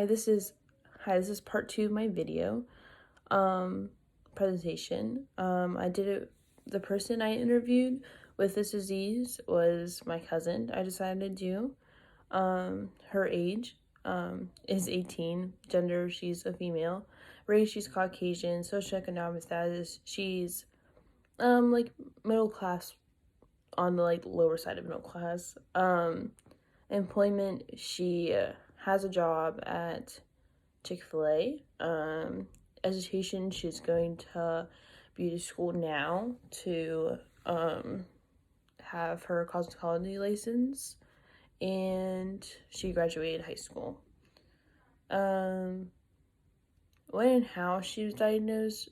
Hi, this is part two of my video presentation. I did it. The person I interviewed with this disease was my cousin. I decided to do. Her age is 18. Gender, she's a female. Race, she's Caucasian. Socioeconomic status, she's like middle class, on the like lower side of middle class. Employment, she has a job at Chick-fil-A. Education, she's going to beauty school now to have her cosmetology license, and she graduated high school. When and how she was diagnosed,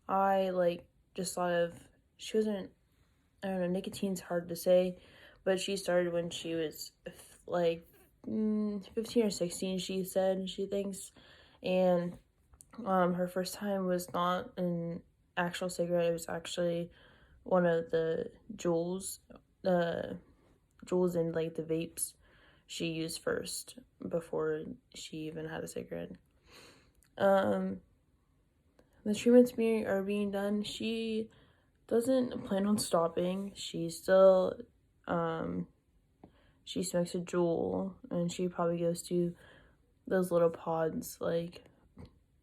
I just thought of, she wasn't, I don't know, nicotine's hard to say, but she started when she was 15 or 16, she said, she thinks. And her first time was not an actual cigarette. It was actually one of the Juuls, and like the vapes she used first before she even had a cigarette. The treatments are being done. She doesn't plan on stopping. She still she smokes a Juul, and she probably goes to those little pods like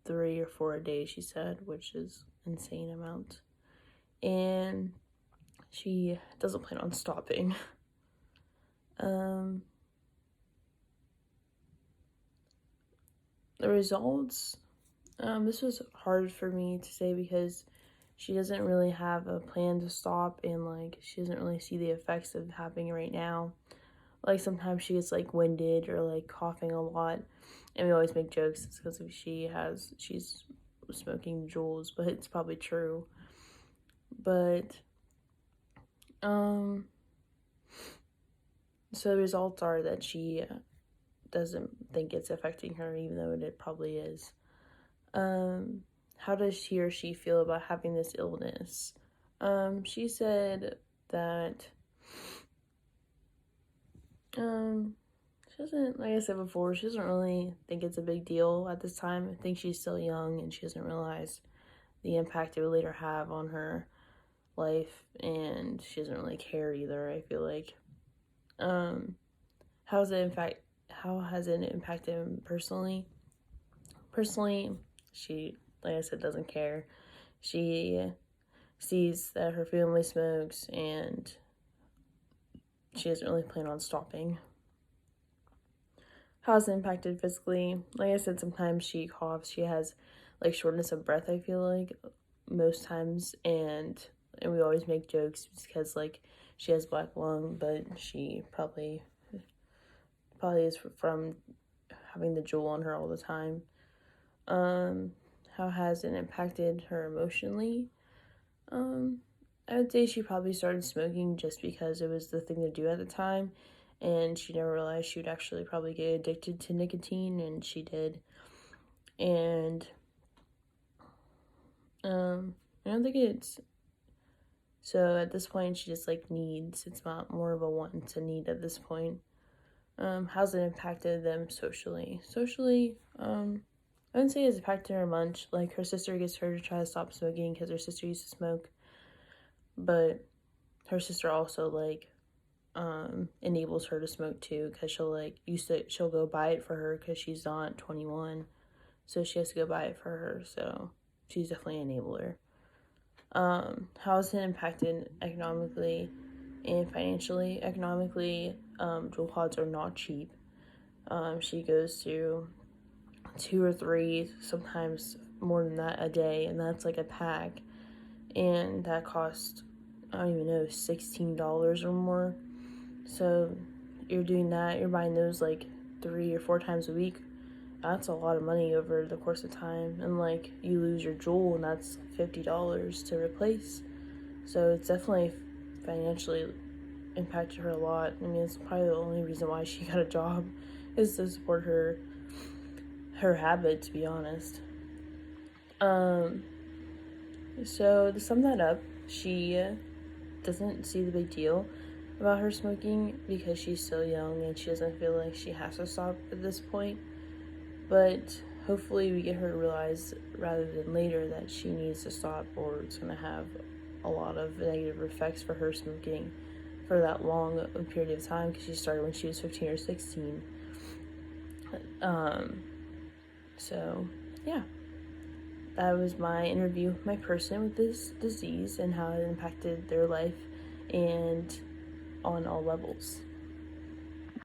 3 or 4 a day, she said, which is insane amount. And she doesn't plan on stopping. The results, this was hard for me to say because she doesn't really have a plan to stop, and like she doesn't really see the effects of happening right now. Like sometimes she gets like winded or like coughing a lot, and we always make jokes it's because she's smoking Juuls, but it's probably true. But so the results are that she doesn't think it's affecting her, even though it probably is. How does he or she feel about having this illness? She said that she doesn't, like I said before, she doesn't really think it's a big deal at this time. I think she's still young, and she doesn't realize the impact it will later have on her life, and she doesn't really care either, I feel like. How has it impacted him personally? Personally, she, like I said, doesn't care. She sees that her family smokes, and she doesn't really plan on stopping. How has it impacted physically? Like I said, sometimes she coughs. She has like shortness of breath, I feel like, most times, and we always make jokes because like she has black lung, but she probably is from having the Juul on her all the time. How has it impacted her emotionally? I would say she probably started smoking just because it was the thing to do at the time, and she never realized she would actually probably get addicted to nicotine, and she did. And I don't think it's, so at this point she just like needs, it's not more of a want, it's a need at this point. How's it impacted them socially? I wouldn't say it's impacted her much. Like her sister gets her to try to stop smoking because her sister used to smoke, but her sister also like enables her to smoke too, because she'll go buy it for her because she's not 21, so she has to go buy it for her, so she's definitely an enabler. How has it impacted economically and financially? Economically, Juul pods are not cheap. She goes to 2 or 3, sometimes more than that, a day, and that's like a pack, and that costs, I don't even know, $16 or more. So you're doing that, you're buying those like 3 or 4 times a week. That's a lot of money over the course of time, and like you lose your Juul, and that's $50 to replace. So it's definitely financially impacted her a lot. I mean, it's probably the only reason why she got a job, is to support her habit, to be honest. So to sum that up, she doesn't see the big deal about her smoking because she's so young and she doesn't feel like she has to stop at this point. But hopefully we get her to realize rather than later that she needs to stop, or it's going to have a lot of negative effects for her smoking for that long a period of time, because she started when she was 15 or 16. So yeah, that was my interview with my person with this disease and how it impacted their life and on all levels.